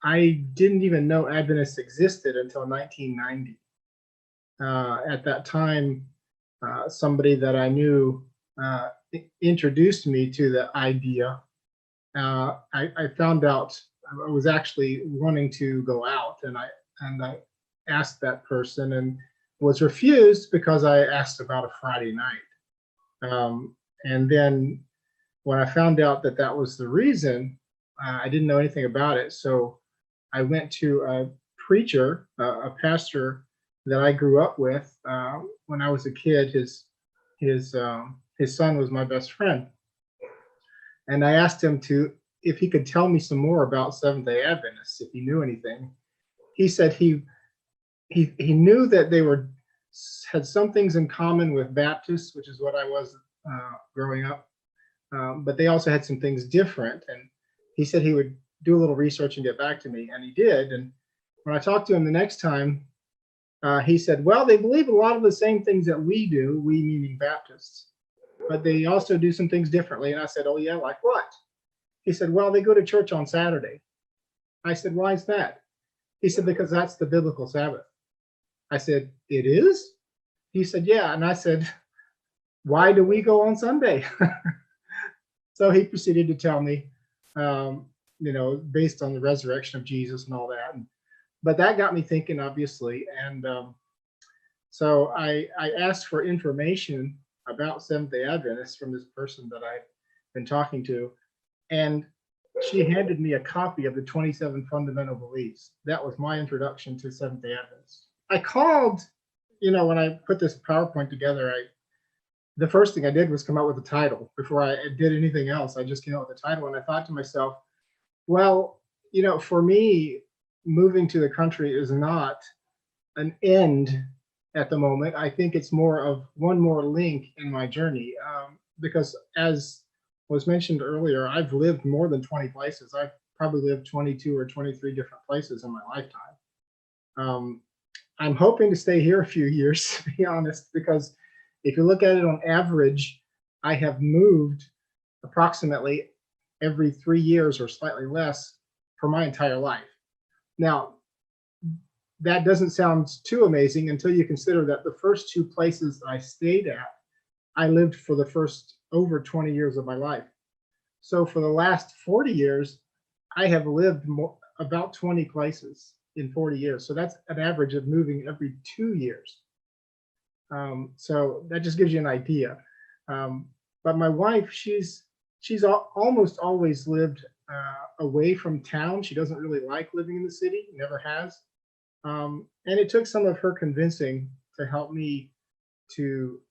I didn't even know Adventists existed until 1990. At that time, somebody that I knew introduced me to the idea. I found out I was actually wanting to go out, and I asked that person and was refused because I asked about a Friday night. And then when I found out that that was the reason, I didn't know anything about it. So I went to a preacher, a pastor that I grew up with when I was a kid. His son was my best friend, and I asked him if he could tell me some more about Seventh-day Adventists, if he knew anything. He said he knew that they had some things in common with Baptists, which is what I was growing up, but they also had some things different. And he said he would do a little research and get back to me, and he did. And when I talked to him the next time, he said, well, they believe a lot of the same things that we do, we meaning Baptists, but they also do some things differently. And I said, oh yeah, like what? He said, well, they go to church on Saturday. I said, why is that? He said, because that's the biblical Sabbath. I said, it is? He said, yeah. And I said, why do we go on Sunday? So he proceeded to tell me, based on the resurrection of Jesus and all that. But that got me thinking, obviously. And so I asked for information about Seventh-day Adventists from this person that I've been talking to. And she handed me a copy of the 27 Fundamental Beliefs. That was my introduction to Seventh-day Adventists. I called, when I put this PowerPoint together, the first thing I did was come up with a title. Before I did anything else, I just came up with a title. And I thought to myself, well, for me, moving to the country is not an end at the moment. I think it's more of one more link in my journey, because as was mentioned earlier, I've lived more than 20 places. I've probably lived 22 or 23 different places in my lifetime. I'm hoping to stay here a few years, to be honest, because if you look at it on average, I have moved approximately every 3 years or slightly less for my entire life. Now, that doesn't sound too amazing until you consider that the first two places I stayed at, I lived for the first over 20 years of my life. So for the last 40 years, I have lived about 20 places in 40 years. So that's an average of moving every 2 years. So that just gives you an idea. But my wife, she's almost always lived away from town. She doesn't really like living in the city, never has. And it took some of her convincing to help me to,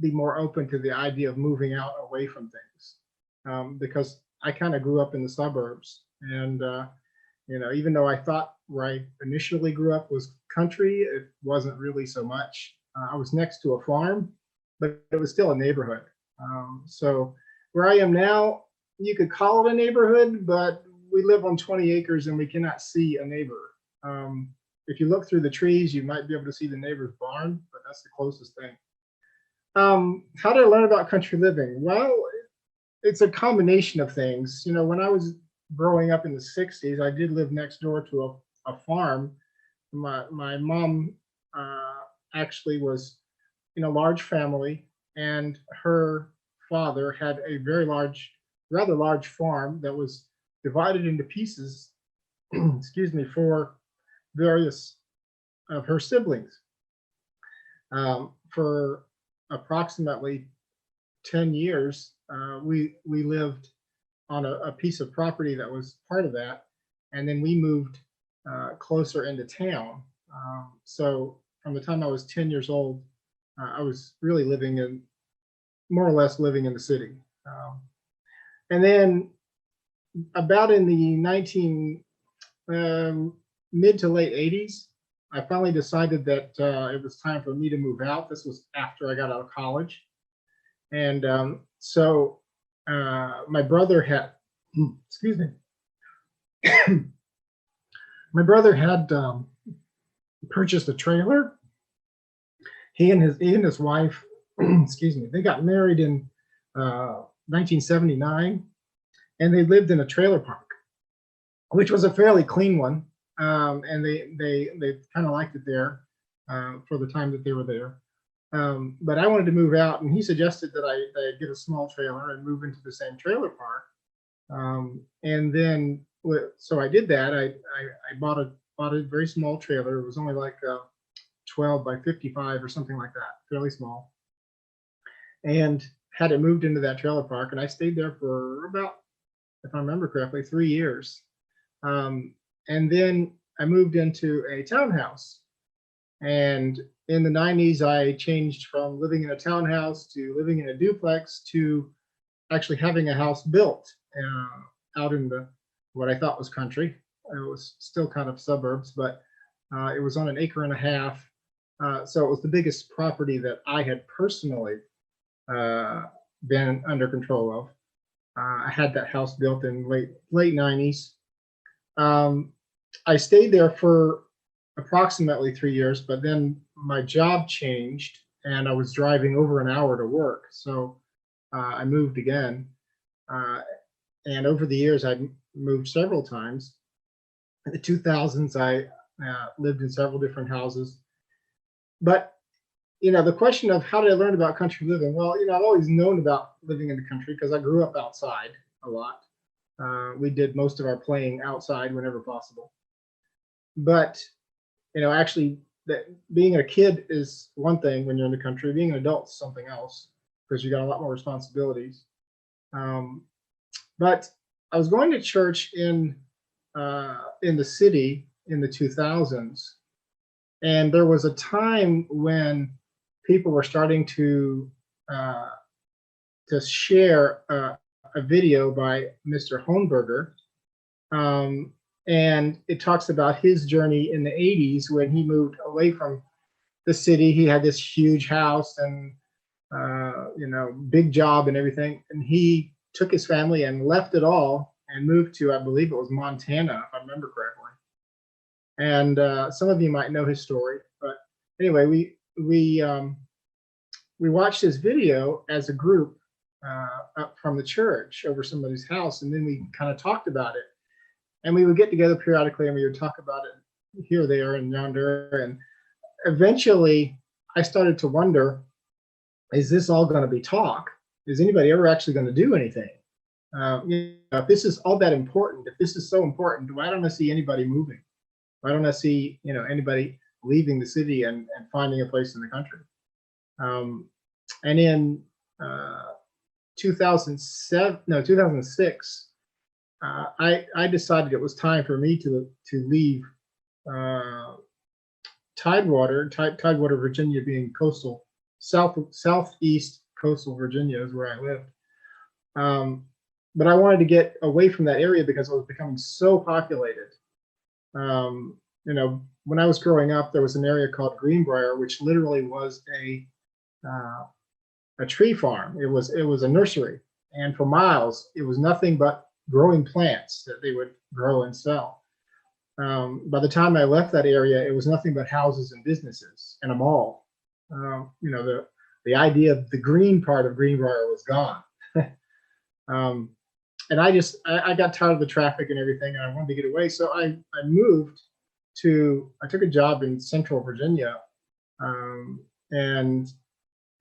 be more open to the idea of moving out away from things, because I kind of grew up in the suburbs. And, even though I thought where I initially grew up was country, it wasn't really so much. I was next to a farm, but it was still a neighborhood. So where I am now, you could call it a neighborhood, but we live on 20 acres and we cannot see a neighbor. If you look through the trees, you might be able to see the neighbor's barn, but that's the closest thing. How did I learn about country living? Well, it's a combination of things. When I was growing up in the 60s, I did live next door to a farm. My mom actually was in a large family, and her father had a rather large farm that was divided into pieces, excuse me, for various of her siblings. For approximately 10 years, we lived on a piece of property that was part of that, and then we moved closer into town. So from the time I was 10 years old, I was really more or less living in the city. And then about in the mid to late 80s, I finally decided that it was time for me to move out. This was after I got out of college. And so my brother had, excuse me, my brother had purchased a trailer. He and his wife, excuse me, they got married in 1979, and they lived in a trailer park. which was a fairly clean one. And they kind of liked it there for the time that they were there. But I wanted to move out, and he suggested that I get a small trailer and move into the same trailer park. And then, so I did that. I bought a very small trailer. It was only like 12 by 55 or something like that, fairly small. And had it moved into that trailer park, and I stayed there for about, if I remember correctly, 3 years. And then I moved into a townhouse. And in the 90s, I changed from living in a townhouse to living in a duplex to actually having a house built out in what I thought was country. It was still kind of suburbs, but it was on an acre and a half. So it was the biggest property that I had personally been under control of. I had that house built in late 90s. I stayed there for approximately 3 years, but then my job changed and I was driving over an hour to work. So I moved again. And over the years, I moved several times. In the 2000s, I lived in several different houses. But, the question of how did I learn about country living? Well, I've always known about living in the country because I grew up outside a lot. We did most of our playing outside whenever possible. But, actually, being a kid is one thing when you're in the country. Being an adult is something else because you got a lot more responsibilities. But I was going to church in the city in the 2000s, and there was a time when people were starting to share a video by Mr. Holmberger, and it talks about his journey in the 80s when he moved away from the city. He had this huge house and big job and everything, and he took his family and left it all and moved to, I believe it was Montana, if I remember correctly. And some of you might know his story, but anyway, we watched his video as a group up from the church over somebody's house, and then we kind of talked about it. And we would get together periodically and we would talk about it here, there, and yonder. And eventually, I started to wonder, is this all going to be talk? Is anybody ever actually going to do anything? If this is all that important, if this is so important, why don't I see anybody moving? Why don't I see anybody leaving the city and finding a place in the country? And in 2006, I decided it was time for me to leave Tidewater, Virginia, being coastal, southeast coastal Virginia is where I lived. But I wanted to get away from that area because it was becoming so populated. When I was growing up, there was an area called Greenbrier, which literally was a tree farm. It was a nursery, and for miles, it was nothing but growing plants that they would grow and sell. By the time I left that area, it was nothing but houses and businesses and a mall. The idea of the green part of Greenbrier was gone. And I got tired of the traffic and everything, and I wanted to get away. So I took a job in Central Virginia, and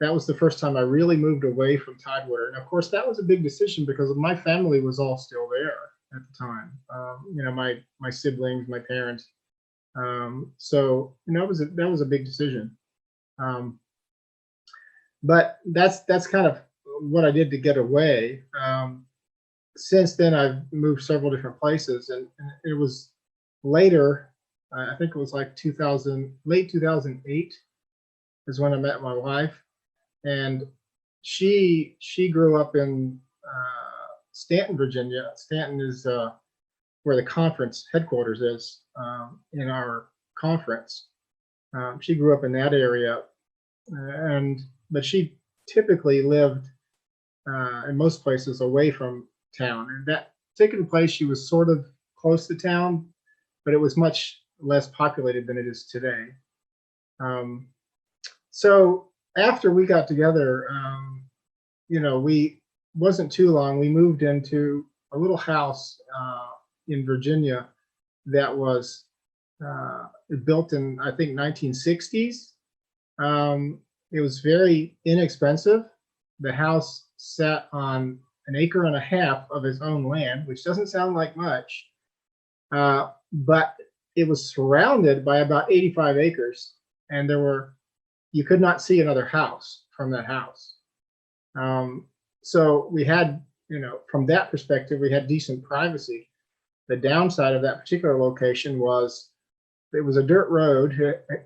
that was the first time I really moved away from Tidewater. And of course, that was a big decision because my family was all still there at the time. My siblings, my parents. So that was a big decision. But that's kind of what I did to get away. Since then, I've moved several different places, and it was later. I think it was like late 2008 is when I met my wife, and she grew up in Stanton, Virginia. Stanton is where the conference headquarters is in our conference. She grew up in that area, but she typically lived in most places away from town. And that particular place, she was sort of close to town, but it was much less populated than it is today. So after we got together, we wasn't too long. We moved into a little house in Virginia that was built in, I think, 1960s. It was very inexpensive. The house sat on an acre and a half of his own land, which doesn't sound like much, but it was surrounded by about 85 acres, and you could not see another house from that house. So we had, from that perspective, we had decent privacy. The downside of that particular location was it was a dirt road.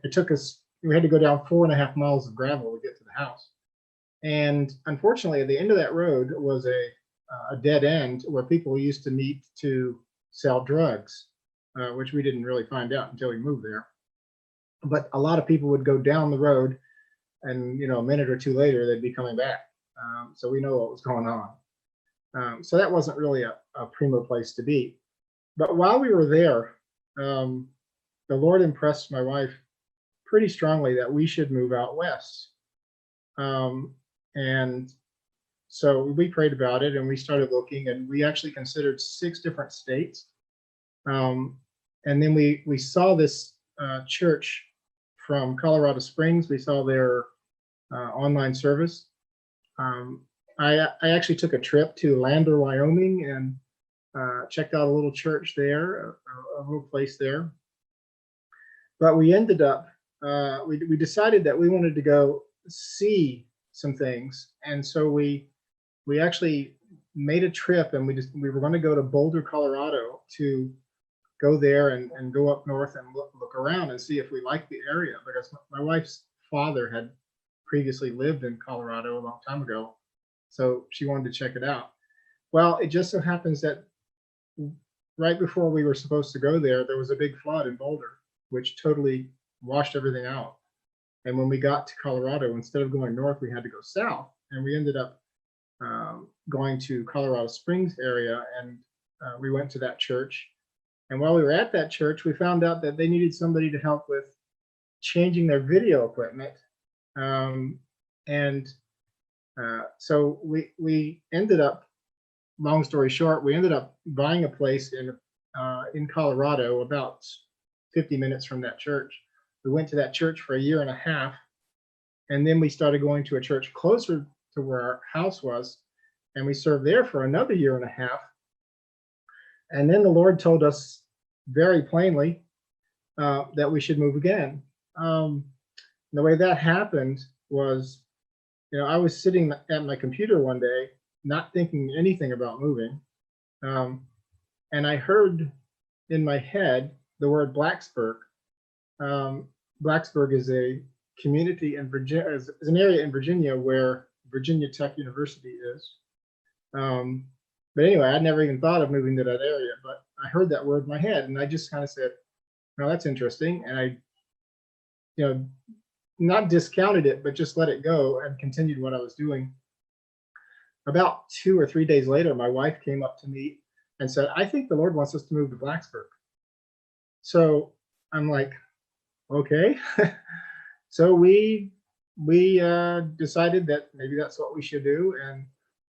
It took us, we had to go down 4.5 miles of gravel to get to the house. And unfortunately, at the end of that road was a dead end where people used to meet to sell drugs, which we didn't really find out until we moved there. But a lot of people would go down the road, and a minute or two later, they'd be coming back. So we know what was going on. So that wasn't really a primo place to be. But while we were there, the Lord impressed my wife pretty strongly that we should move out west. And so we prayed about it, and we started looking, and we actually considered 6 different states. And then we saw this church from Colorado Springs. We saw their online service. I actually took a trip to Lander, Wyoming, and checked out a little church there, a little place there. But we ended up, we decided that we wanted to go see some things, and so we actually made a trip, and we were going to go to Boulder, Colorado, to go there and go up north and look around and see if we liked the area, because my wife's father had previously lived in Colorado a long time ago, so she wanted to check it out. Well, it just so happens that right before we were supposed to go there was a big flood in Boulder, which totally washed everything out. And when we got to Colorado, instead of going north, we had to go south, and we ended up going to Colorado Springs area, and we went to that church. And while we were at that church, we found out that they needed somebody to help with changing their video equipment. So we ended up, long story short, we ended up buying a place in Colorado, about 50 minutes from that church. We went to that church for 1.5 years, and then we started going to a church closer to where our house was, and we served there for another 1.5 years. And then the Lord told us very plainly that we should move again. The way that happened was, I was sitting at my computer one day, not thinking anything about moving, and I heard in my head the word Blacksburg. Blacksburg is a community in Virginia, is an area in Virginia where Virginia Tech University is. But anyway, I'd never even thought of moving to that area, but I heard that word in my head, and I just kind of said, "No, that's interesting," and I, not discounted it, but just let it go and continued what I was doing. About 2 or 3 days later, my wife came up to me and said, "I think the Lord wants us to move to Blacksburg." So I'm like, okay. So we decided that maybe that's what we should do, and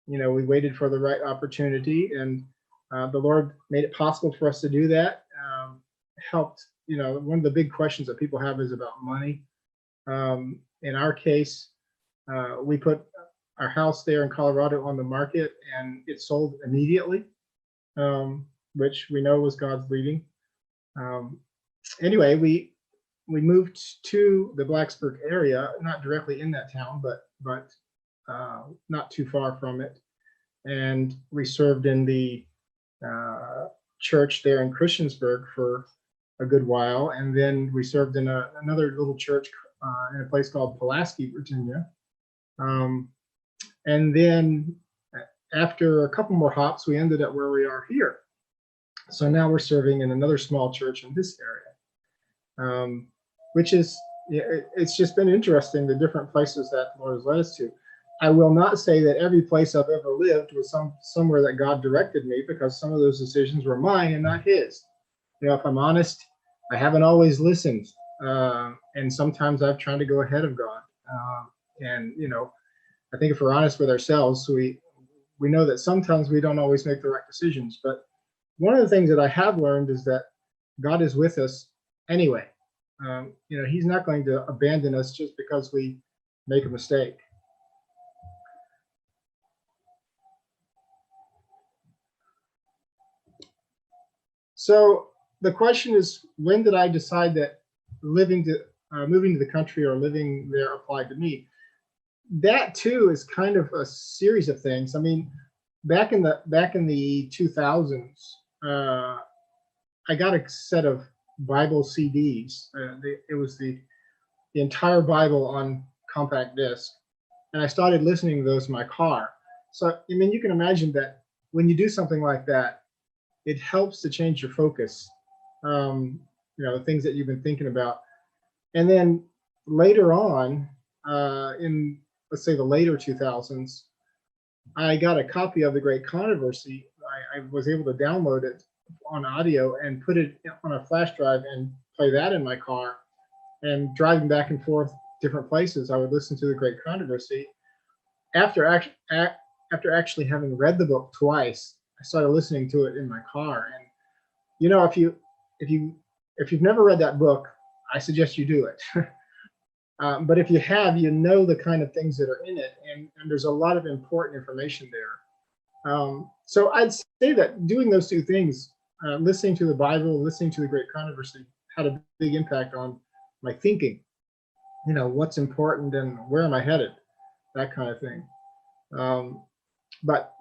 we waited for the right opportunity, and the Lord made it possible for us to do that. Helped, one of the big questions that people have is about money. In our case, we put our house there in Colorado on the market, and it sold immediately, which we know was God's leading. Anyway, we moved to the Blacksburg area, not directly in that town, but not too far from it. And we served in the church there in Christiansburg for a good while. And then we served in another little church in a place called Pulaski, Virginia. And then after a couple more hops, we ended up where we are here. So now we're serving in another small church in this area, which is, it's just been interesting, the different places that the Lord has led us to. I will not say that every place I've ever lived was somewhere that God directed me, because some of those decisions were mine and not his. If I'm honest, I haven't always listened. And sometimes I've tried to go ahead of God. And I think if we're honest with ourselves, we know that sometimes we don't always make the right decisions, but one of the things that I have learned is that God is with us anyway. He's not going to abandon us just because we make a mistake. So the question is, when did I decide that moving to the country or living there applied to me? That too is kind of a series of things. I mean, back in the 2000s, I got a set of Bible CDs. It was the entire Bible on compact disc, and I started listening to those in my car. So I mean, you can imagine that when you do something like that, it helps to change your focus. Things that you've been thinking about, and then later on, in let's say the later 2000s, I got a copy of The Great Controversy. I was able to download it on audio and put it on a flash drive and play that in my car. And driving back and forth different places, I would listen to The Great Controversy. After actually having read the book twice, I started listening to it in my car. And if you've never read that book, I suggest you do it. But if you have, the kind of things that are in it, and there's a lot of important information there. So I'd say that doing those two things, listening to the Bible, listening to The Great Controversy, had a big impact on my thinking. What's important and where am I headed, that kind of thing. But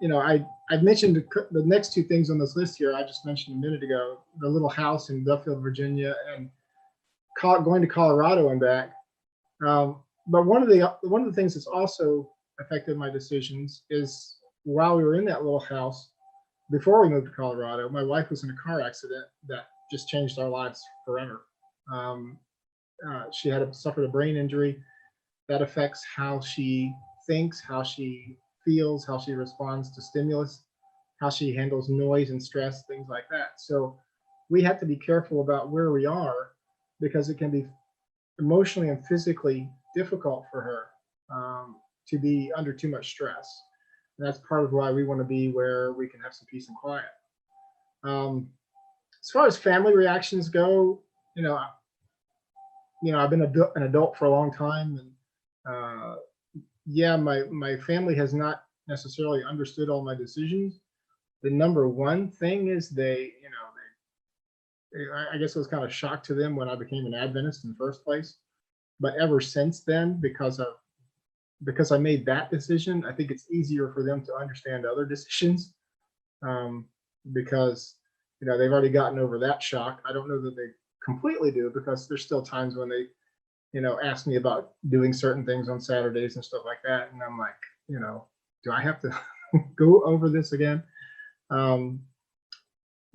I've mentioned the next two things on this list here. I just mentioned a minute ago, the little house in Duffield, Virginia, and going to Colorado and back. But one of the things that's also affected my decisions is, while we were in that little house, before we moved to Colorado, my wife was in a car accident that just changed our lives forever. She suffered a brain injury that affects how she thinks, how she feels, how she responds to stimulus, how she handles noise and stress, things like that. So we have to be careful about where we are, because it can be emotionally and physically difficult for her to be under too much stress. And that's part of why we want to be where we can have some peace and quiet. As far as family reactions go, I've been an adult for a long time, and my family has not necessarily understood all my decisions. The number one thing is I guess it was kind of a shock to them when I became an Adventist in the first place. But ever since then, because I made that decision, I think it's easier for them to understand other decisions, because they've already gotten over that shock. I don't know that they completely do, because there's still times when they ask me about doing certain things on Saturdays and stuff like that, and I'm like, do I have to go over this again?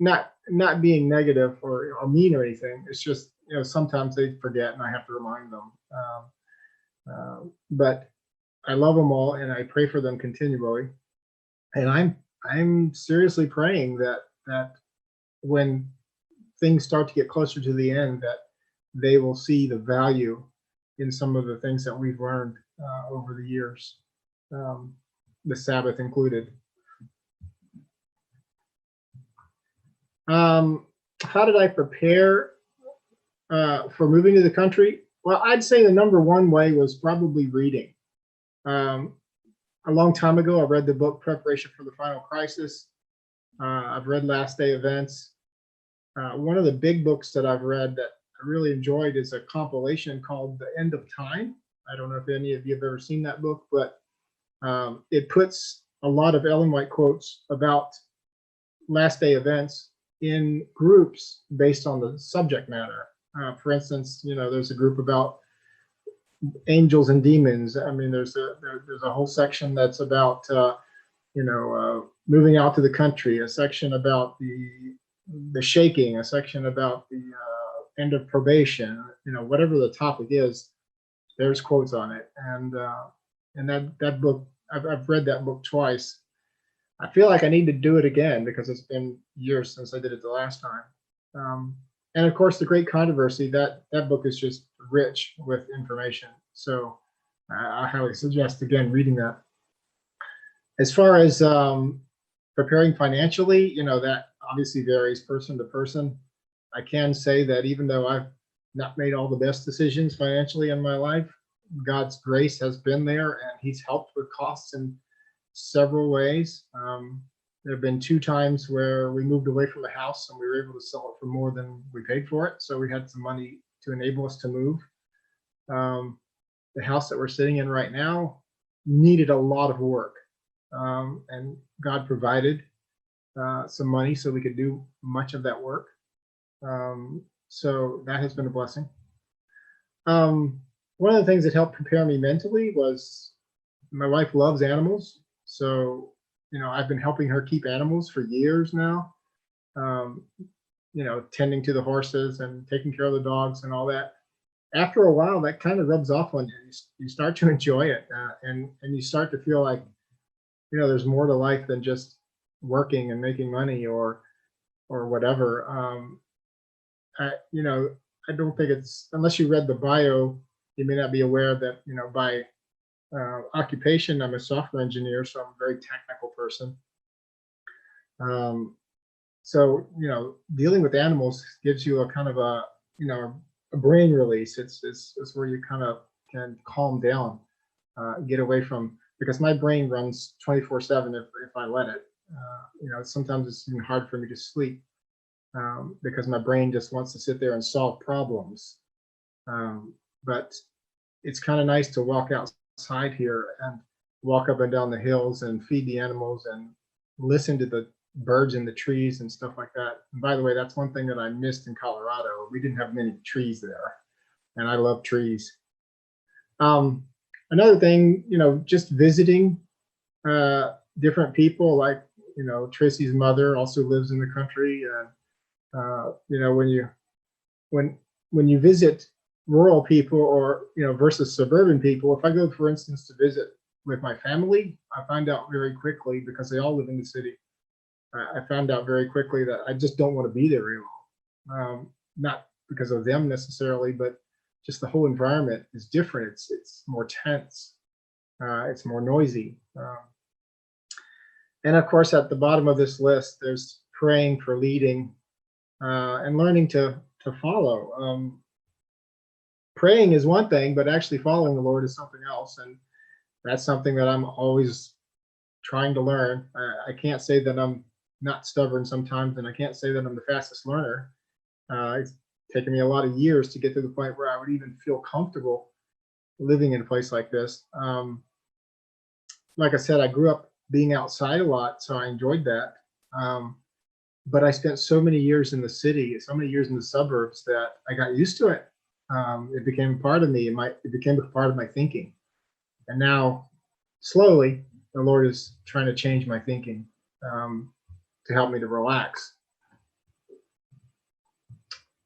Not being negative or mean or anything. It's just sometimes they forget and I have to remind them. But I love them all and I pray for them continually. And I'm seriously praying that when things start to get closer to the end, that they will see the value in some of the things that we've learned over the years, the Sabbath included. How did I prepare for moving to the country? Well, I'd say the number one way was probably reading. A long time ago, I read the book Preparation for the Final Crisis. I've read Last Day Events. One of the big books that I've read that I really enjoyed is a compilation called The End of Time. I don't know if any of you have ever seen that book, but it puts a lot of Ellen White quotes about last day events in groups based on the subject matter. For instance, there's a group about angels and demons. I mean, there's a whole section that's about moving out to the country, a section about the shaking, a section about the end of probation. Whatever the topic is, there's quotes on it. And that book, I've read that book twice. I feel like I need to do it again because it's been years since I did it the last time. And of course, The Great Controversy, that book is just rich with information. So I highly suggest, again, reading that. As far as preparing financially, that obviously varies person to person. I can say that even though I've not made all the best decisions financially in my life, God's grace has been there and He's helped with costs in several ways. There have been 2 times where we moved away from the house and we were able to sell it for more than we paid for it. So we had some money to enable us to move. The house that we're sitting in right now needed a lot of work. And God provided some money so we could do much of that work. So that has been a blessing. One of the things that helped prepare me mentally was my wife loves animals. So, I've been helping her keep animals for years now, tending to the horses and taking care of the dogs and all that. After a while, that kind of rubs off on you. You start to enjoy it, and you start to feel like, there's more to life than just working and making money or whatever. I don't think it's, unless you read the bio, you may not be aware that, by occupation, I'm a software engineer, so I'm a very technical person. So, dealing with animals gives you a kind of a brain release. It's where you kind of can calm down, get away from, because my brain runs 24/7 if I let it. Sometimes it's even hard for me to sleep because my brain just wants to sit there and solve problems. But it's kind of nice to walk outside here and walk up and down the hills and feed the animals and listen to the birds in the trees and stuff like that. And by the way, that's one thing that I missed in Colorado. We didn't have many trees there, and I love trees. Another thing, just visiting different people, like, Tracy's mother also lives in the country. And, when you visit rural people or, versus suburban people, if I go, for instance, to visit with my family, I find out very quickly, because they all live in the city, I found out very quickly that I just don't want to be there very long. Not because of them necessarily, but just the whole environment is different. It's more tense. It's more noisy. And of course, at the bottom of this list, there's praying for leading and learning to follow. Praying is one thing, but actually following the Lord is something else. And that's something that I'm always trying to learn. I can't say that I'm not stubborn sometimes, and I can't say that I'm the fastest learner. It's taken me a lot of years to get to the point where I would even feel comfortable living in a place like this. Like I said, I grew up being outside a lot, so I enjoyed that. But I spent so many years in the city, so many years in the suburbs, that I got used to it. It became a part of me. It became a part of my thinking. And now, slowly, the Lord is trying to change my thinking to help me to relax.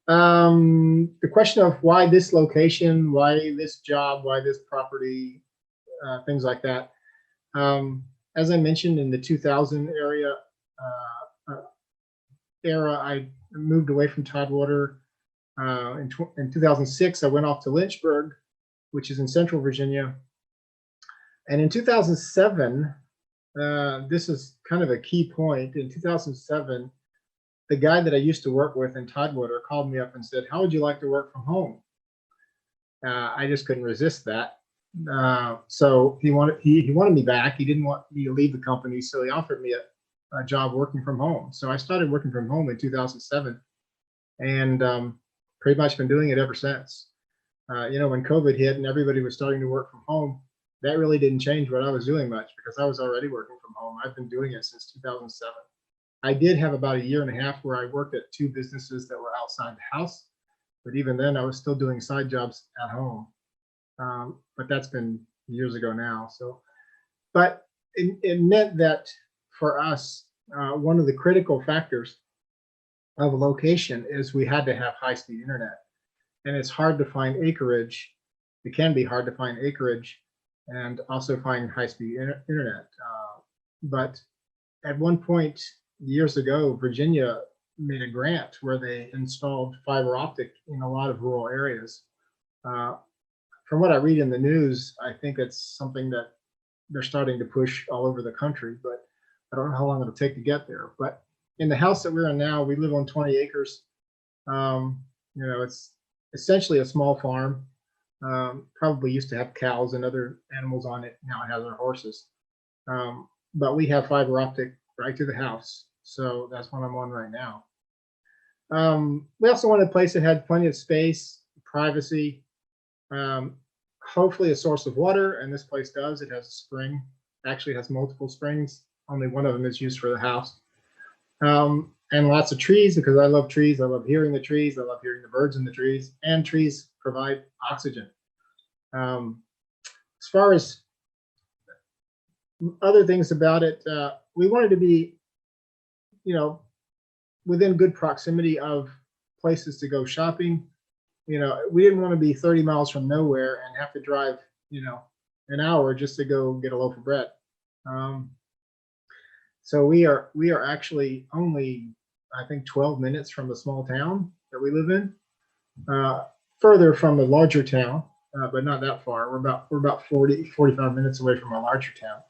The question of why this location, why this job, why this property, things like that. As I mentioned, in the 2000 era, I moved away from Tidewater. In 2006, I went off to Lynchberg, which is in Central Virginia. And in 2007, this is kind of a key point. In 2007, the guy that I used to work with in Tidewater called me up and said, "How would you like to work from home?" I just couldn't resist that. So he wanted me back. He didn't want me to leave the company, so he offered me a job working from home. So I started working from home in 2007, and pretty much been doing it ever since. When COVID hit and everybody was starting to work from home, that really didn't change what I was doing much, because I was already working from home. I've been doing it since 2007. I did have about a year and a half where I worked at 2 businesses that were outside the house, but even then I was still doing side jobs at home. But that's been years ago now. So, but it meant that for us, one of the critical factors of a location is we had to have high-speed internet, and it's hard to find acreage. It can be hard to find acreage and also find high-speed internet. But at one point years ago, Virginia made a grant where they installed fiber optic in a lot of rural areas. From what I read in the news, I think it's something that they're starting to push all over the country, but I don't know how long it'll take to get there. But in the house that we're in now, we live on 20 acres. It's essentially a small farm. Probably used to have cows and other animals on it. Now it has our horses. But we have fiber optic right to the house. So that's what I'm on right now. We also wanted a place that had plenty of space, privacy, hopefully a source of water. And this place does. It has a spring. Actually has multiple springs. Only one of them is used for the house. And lots of trees, because I love trees. I love hearing the trees. I love hearing the birds in the trees. And trees provide oxygen. As far as other things about it, we wanted to be, within good proximity of places to go shopping. We didn't want to be 30 miles from nowhere and have to drive, an hour just to go get a loaf of bread. So we are actually only, I think, 12 minutes from the small town that we live in, further from a larger town, but not that far. We're about 45 minutes away from a larger town.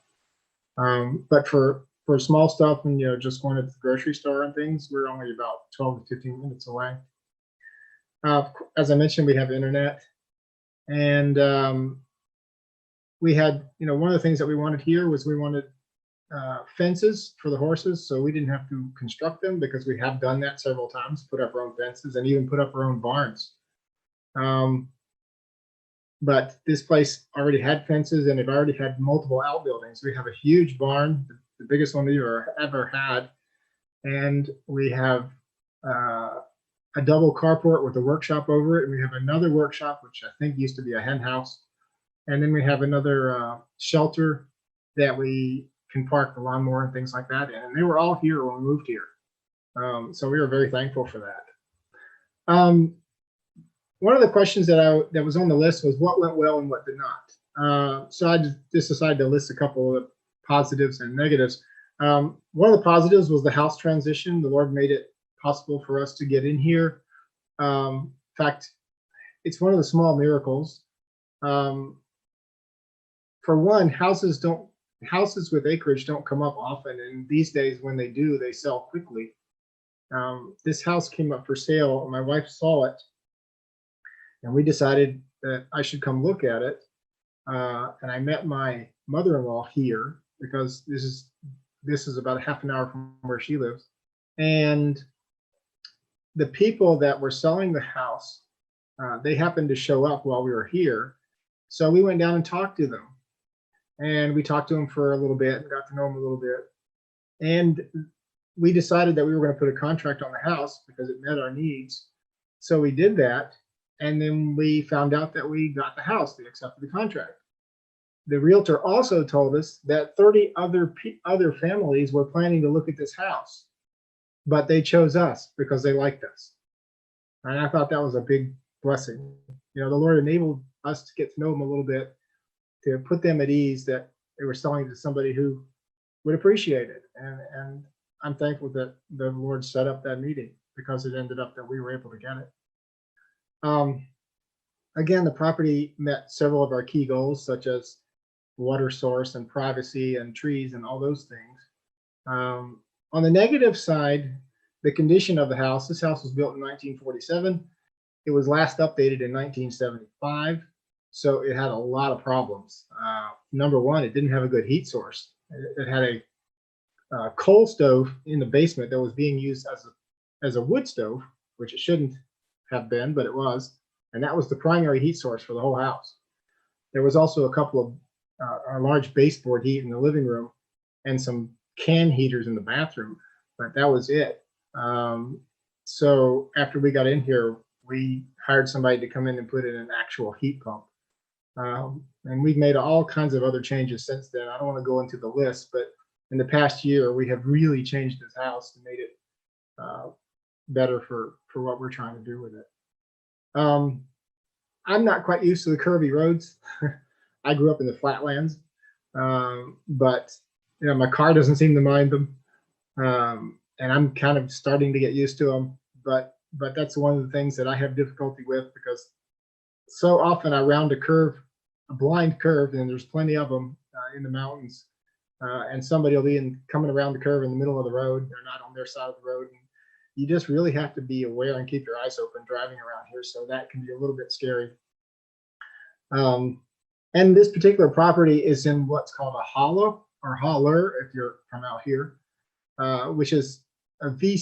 But for small stuff and, just going to the grocery store and things, we're only about 12 to 15 minutes away. As I mentioned, we have internet, and we had, one of the things that we wanted here was we wanted fences for the horses, so we didn't have to construct them, because we have done that several times, put up our own fences and even put up our own barns. But this place already had fences, and it already had multiple outbuildings. We have a huge barn, the biggest one we've ever had, and we have a double carport with a workshop over it. And we have another workshop, which I think used to be a hen house, and then we have another shelter that we can park the lawnmower and things like that in. And they were all here when we moved here. So we were very thankful for that. One of the questions that was on the list was what went well and what did not. So I just decided to list a couple of positives and negatives. One of the positives was the house transition. The Lord made it possible for us to get in here. In fact, it's one of the small miracles. For one, houses with acreage don't come up often, and these days when they do, they sell quickly. This house came up for sale, and my wife saw it, and we decided that I should come look at it. And I met my mother-in-law here, because this is about a half an hour from where she lives. And the people that were selling the house, they happened to show up while we were here. So we went down and talked to them. And we talked to them for a little bit and got to know them a little bit. And we decided that we were going to put a contract on the house because it met our needs. So we did that. And then we found out that we got the house. They accepted the contract. The realtor also told us that 30 other families were planning to look at this house, but they chose us because they liked us. And I thought that was a big blessing. The Lord enabled us to get to know them a little bit, to put them at ease that they were selling to somebody who would appreciate it. And I'm thankful that the Lord set up that meeting, because it ended up that we were able to get it. Again, the property met several of our key goals, such as water source and privacy and trees and all those things. On the negative side, the condition of the house. This house was built in 1947. It was last updated in 1975. So it had a lot of problems. Number one, it didn't have a good heat source. It had a coal stove in the basement that was being used as a wood stove, which it shouldn't have been, but it was. And that was the primary heat source for the whole house. There was also a couple of a large baseboard heat in the living room and some can heaters in the bathroom, but that was it. So after we got in here, we hired somebody to come in and put in an actual heat pump. And we've made all kinds of other changes since then. I don't want to go into the list, but in the past year, we have really changed this house and made it better for what we're trying to do with it. I'm not quite used to the curvy roads. I grew up in the flatlands, but my car doesn't seem to mind them, and I'm kind of starting to get used to them. But that's one of the things that I have difficulty with, because so often I round a blind curve, and there's plenty of them in the mountains. and somebody will be coming around the curve in the middle of the road. They're not on their side of the road. And you just really have to be aware and keep your eyes open driving around here. So that can be a little bit scary. And this particular property is in what's called a hollow or holler if you're from out here, which is a V,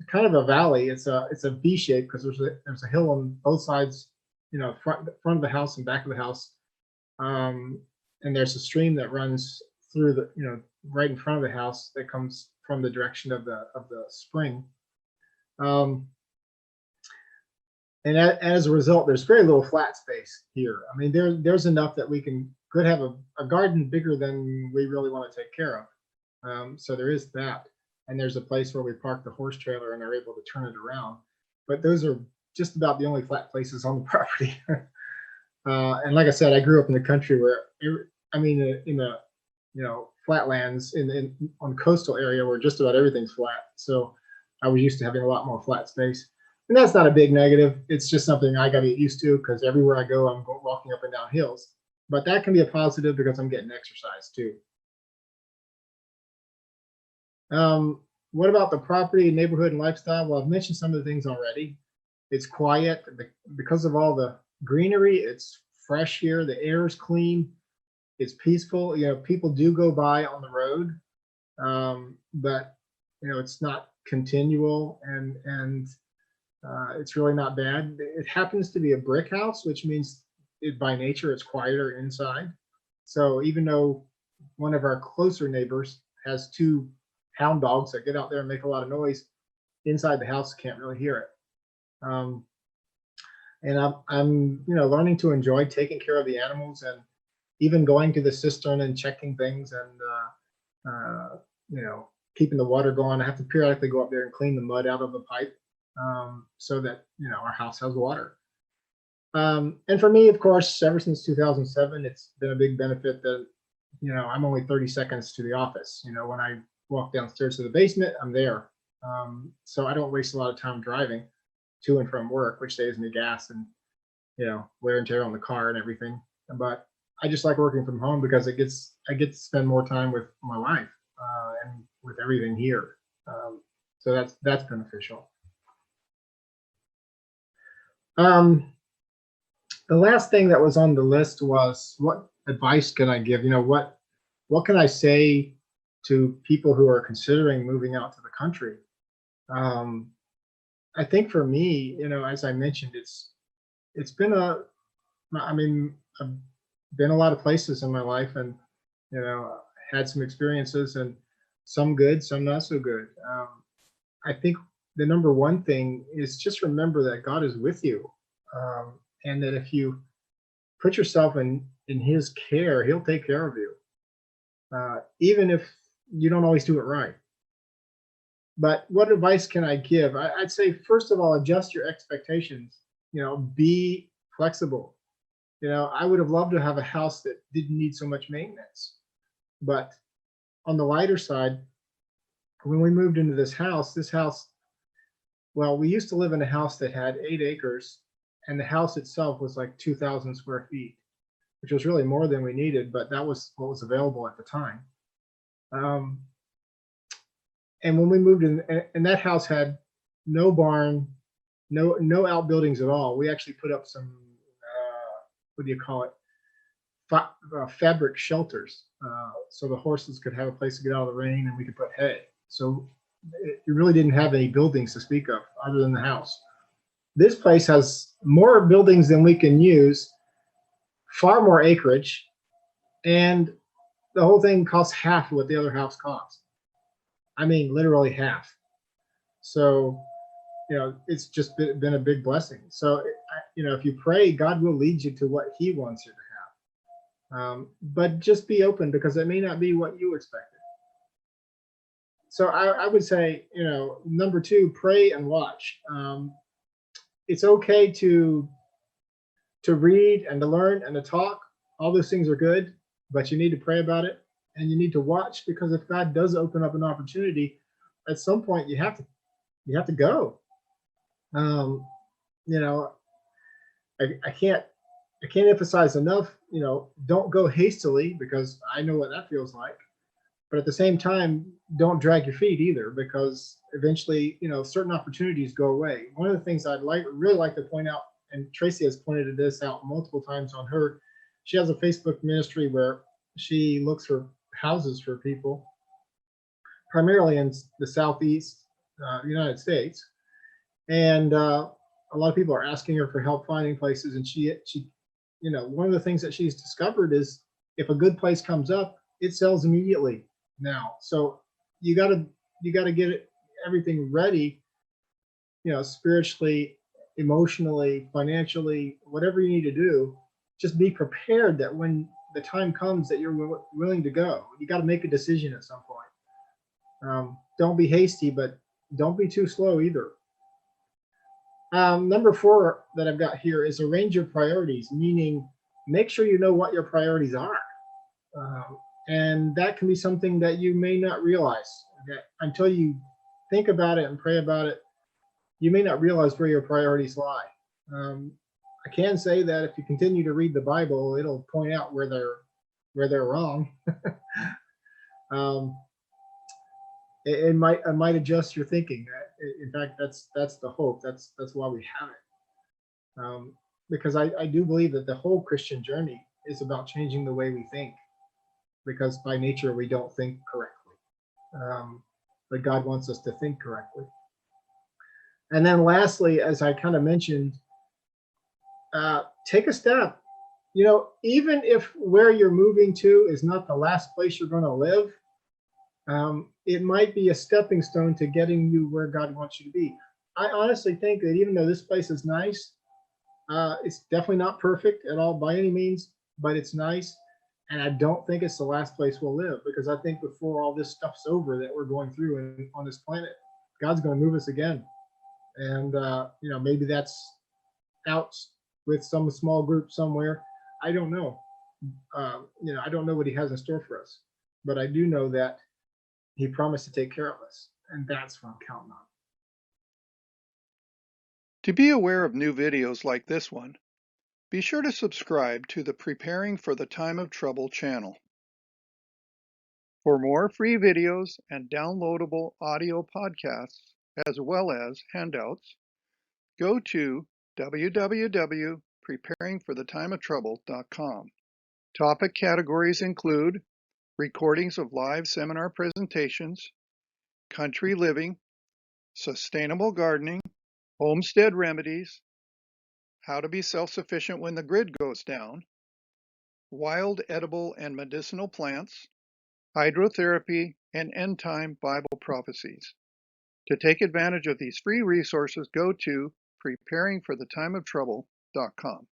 kind of a valley. It's a V shape because there's a hill on both sides, front of the house and back of the house, and there's a stream that runs through the right in front of the house that comes from the direction of the spring. And as a result, there's very little flat space here. I mean, there's enough that we could have a garden bigger than we really want to take care of. So there is that. And there's a place where we park the horse trailer and are able to turn it around. But those are just about the only flat places on the property. And like I said, I grew up in the country where, in the flatlands on coastal area where just about everything's flat. So I was used to having a lot more flat space. And that's not a big negative. It's just something I got to get used to because everywhere I go, I'm walking up and down hills. But that can be a positive because I'm getting exercise too. What about the property, neighborhood, and lifestyle? Well, I've mentioned some of the things already. It's quiet because of all the greenery. It's fresh here. The air is clean. It's peaceful. People do go by on the road, but it's not continual, and it's really not bad. It happens to be a brick house, which means by nature it's quieter inside. So even though one of our closer neighbors has 2 hound dogs that get out there and make a lot of noise, inside the house can't really hear it. And I'm learning to enjoy taking care of the animals and even going to the cistern and checking things and keeping the water going. I have to periodically go up there and clean the mud out of the pipe so that our house has water. And for me, of course, ever since 2007, it's been a big benefit that I'm only 30 seconds to the office. When I walk downstairs to the basement, I'm there. So I don't waste a lot of time driving to and from work, which saves me gas and wear and tear on the car and everything. But I just like working from home because I get to spend more time with my wife and with everything here. So that's beneficial. The last thing that was on the list was, what advice can I give? What can I say to people who are considering moving out to the country? I think for me, as I mentioned, it's been I've been a lot of places in my life, and had some experiences, and some good, some not so good. I think the number one thing is just remember that God is with you, and that if you put yourself in His care, He'll take care of you, even if you don't always do it right. But what advice can I give? I'd say, first of all, adjust your expectations. Be flexible. I would have loved to have a house that didn't need so much maintenance. But on the lighter side, when we moved into this house, well, we used to live in a house that had 8 acres, and the house itself was like 2,000 square feet, which was really more than we needed, but that was what was available at the time. And when we moved in, and that house had no barn, no outbuildings at all. We actually put up some, what do you call it? Fabric shelters, so the horses could have a place to get out of the rain, and we could put hay. So it really didn't have any buildings to speak of other than the house. This place has more buildings than we can use, far more acreage, and the whole thing costs half of what the other house cost. I mean, literally half. So, it's just been a big blessing. So, if you pray, God will lead you to what He wants you to have. But just be open, because it may not be what you expected. So I would say, number 2, pray and watch. It's okay to read and to learn and to talk. All those things are good, but you need to pray about it, and you need to watch, because if God does open up an opportunity, at some point you have to go. I can't emphasize enough, don't go hastily, because I know what that feels like. But at the same time, don't drag your feet either, because eventually, certain opportunities go away. One of the things I'd really like to point out, and Tracy has pointed this out multiple times on her, she has a Facebook ministry where she looks for houses for people, primarily in the Southeast United States. And a lot of people are asking her for help finding places. And she, one of the things that she's discovered is if a good place comes up, it sells immediately now. So you got to get everything ready, spiritually, emotionally, financially, whatever you need to do. Just be prepared that when the time comes that you're willing to go, you got to make a decision at some point. Don't be hasty, but don't be too slow either. Number 4 that I've got here is arrange your priorities, meaning make sure you know what your priorities are. And that can be something that you may not realize that until you think about it and pray about it. You may not realize where your priorities lie. I can say that if you continue to read the Bible, it'll point out where they're wrong. It might adjust your thinking. In fact, that's the hope. That's why we have it. Because I do believe that the whole Christian journey is about changing the way we think, because by nature we don't think correctly. But God wants us to think correctly. And then lastly, as I kind of mentioned, take a step. Even if where you're moving to is not the last place you're going to live, it might be a stepping stone to getting you where God wants you to be. I honestly think that even though this place is nice, it's definitely not perfect at all by any means, but it's nice. And I don't think it's the last place we'll live, because I think before all this stuff's over that we're going through on this planet, God's going to move us again. And, maybe that's out with some small group somewhere. I don't know. I don't know what he has in store for us, but I do know that he promised to take care of us, and that's what I'm counting on. To be aware of new videos like this one, be sure to subscribe to the Preparing for the Time of Trouble channel. For more free videos and downloadable audio podcasts, as well as handouts, go to www.preparingforthetimeoftrouble.com. Topic categories include recordings of live seminar presentations, country living, sustainable gardening, homestead remedies, how to be self-sufficient when the grid goes down, wild edible and medicinal plants, hydrotherapy, and end-time Bible prophecies. To take advantage of these free resources, go to preparingforthetimeoftrouble.com.